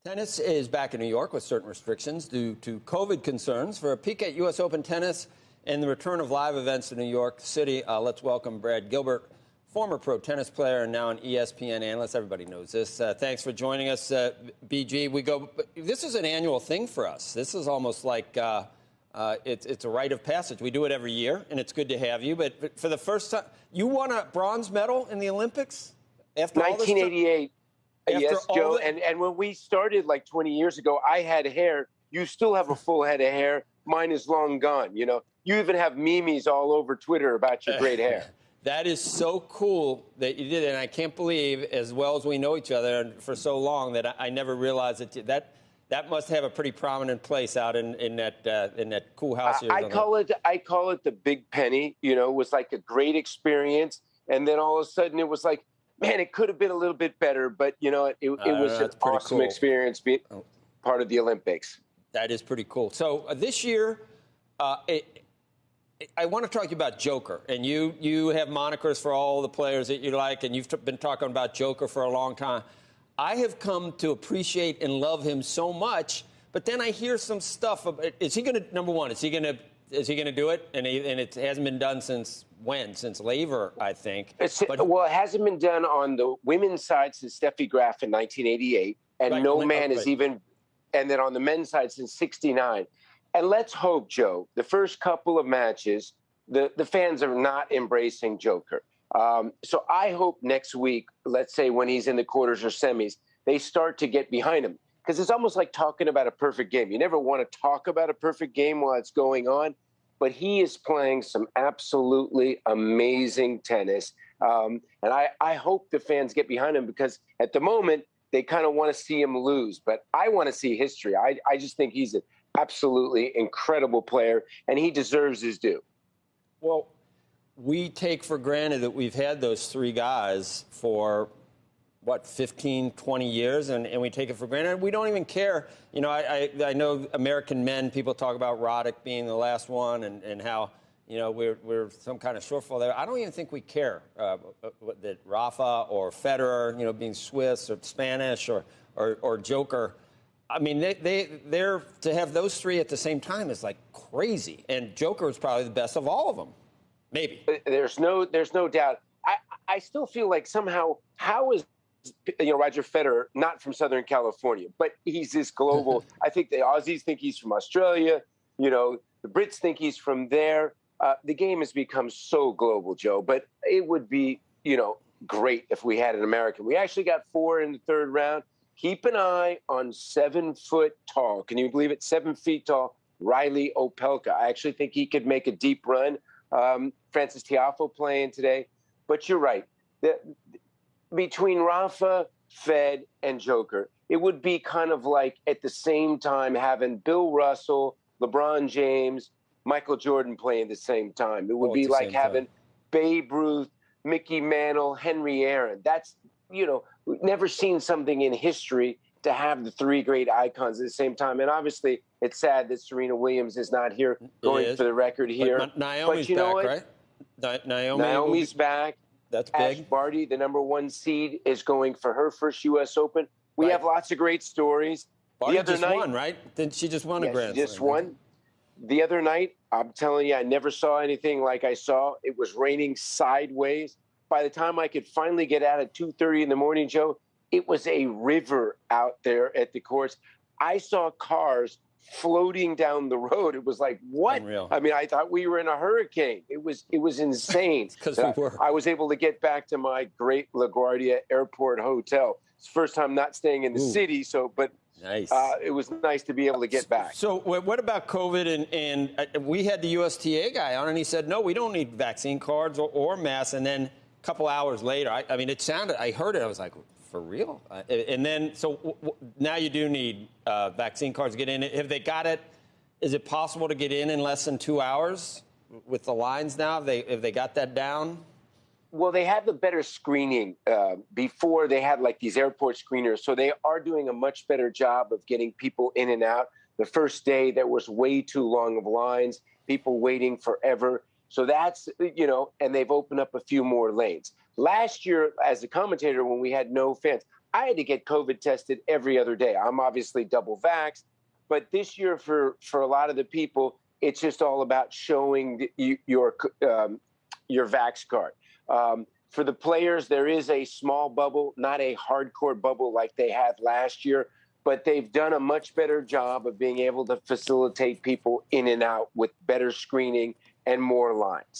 Tennis is back in New York with certain restrictions due to COVID concerns. For a peek at U.S. Open tennis and the return of live events in New York City, let's welcome Brad Gilbert, former pro tennis player and now an ESPN analyst. Everybody knows this. Thanks for joining us, BG. This is an annual thing for us. This is almost like it's a rite of passage. We do it every year, and it's good to have you. But for the first time, you won a bronze medal in the Olympics after 1988. Yes, Joe. And when we started like 20 years ago, I had hair. You still have a full head of hair. Mine is long gone. You know, you even have memes all over Twitter about your great hair. That is so cool that you did it. And I can't believe, as well as we know each other for so long, that I never realized that must have a pretty prominent place out in that cool house here. I call it the big penny. You know, it was like a great experience. And then all of a sudden it was like, man, it could have been a little bit better, but, you know, it was an awesome experience being part of the Olympics. That is pretty cool. So this year, I want to talk to you about Joker. And you have monikers for all the players that you like, and you've been talking about Joker for a long time. I have come to appreciate and love him so much, but then I hear some stuff. Is he going to, number one, is he going to do it? And it hasn't been done since when? Since Laver, I think. Well, it hasn't been done on the women's side since Steffi Graf in 1988, and right, no man is even, and then on the men's side since 69. And let's hope, Joe, the first couple of matches, the fans are not embracing Joker. So I hope next week, let's say when he's in the quarters or semis, they start to get behind him. Because it's almost like talking about a perfect game. You never want to talk about a perfect game while it's going on. But he is playing some absolutely amazing tennis. And I hope the fans get behind him because at the moment, they kind of want to see him lose. But I want to see history. I just think he's an absolutely incredible player, and he deserves his due. Well, we take for granted that we've had those three guys for 15, 20 years, and we take it for granted. We don't even care. You know, I know American men, people talk about Roddick being the last one and how, you know, we're some kind of shortfall there. I don't even think we care that Rafa or Federer, you know, being Swiss or Spanish or Joker. I mean, they're to have those three at the same time is like crazy. And Joker is probably the best of all of them. Maybe. There's no doubt. I still feel like somehow, how is, you know, Roger Federer, not from Southern California, but he's this global. I think the Aussies think he's from Australia. You know, the Brits think he's from there. The game has become so global, Joe, but it would be, you know, great if we had an American. We actually got 4 in the third round. Keep an eye on 7 foot tall. Can you believe it? 7 feet tall. Riley Opelka. I actually think he could make a deep run. Francis Tiafoe playing today, but you're right. Between Rafa, Fed, and Joker, it would be kind of like at the same time having Bill Russell, LeBron James, Michael Jordan playing at the same time. It would be like having Babe Ruth, Mickey Mantle, Henry Aaron. That's, you know, we've never seen something in history to have the 3 great icons at the same time. And obviously, it's sad that Serena Williams is not here going for the record here. But Naomi's back, right? Naomi's back. That's big. Ash Barty, the #1 seed, is going for her first U.S. Open. We have lots of great stories. Barty just won, right? Didn't she just won a Grand Slam? She just won. The other night, I'm telling you, I never saw anything like I saw. It was raining sideways. By the time I could finally get out at 2:30 in the morning, Joe, it was a river out there at the course. I saw cars floating down the road. It was like, what? Unreal. I mean, I thought we were in a hurricane. It was insane. Because we were. I was able to get back to my great LaGuardia Airport Hotel. It's the first time not staying in the city, but nice. It was nice to be able to get back. So what about COVID? And we had the USTA guy on, and he said, no, we don't need vaccine cards or masks. And then a couple hours later, I mean, I heard it. I was like, for real? And then, so now you do need vaccine cards to get in. Have they got it? Is it possible to get in less than 2 hours with the lines now? Have they got that down? Well, they have the better screening. Before they had like these airport screeners. So they are doing a much better job of getting people in and out. The first day there was way too long of lines, people waiting forever. So that's, you know, and they've opened up a few more lanes. Last year, as a commentator, when we had no fans, I had to get COVID tested every other day. I'm obviously double vaxxed, but this year for a lot of the people, it's just all about showing your vax card. For the players, there is a small bubble, not a hardcore bubble like they had last year, but they've done a much better job of being able to facilitate people in and out with better screening and more lines.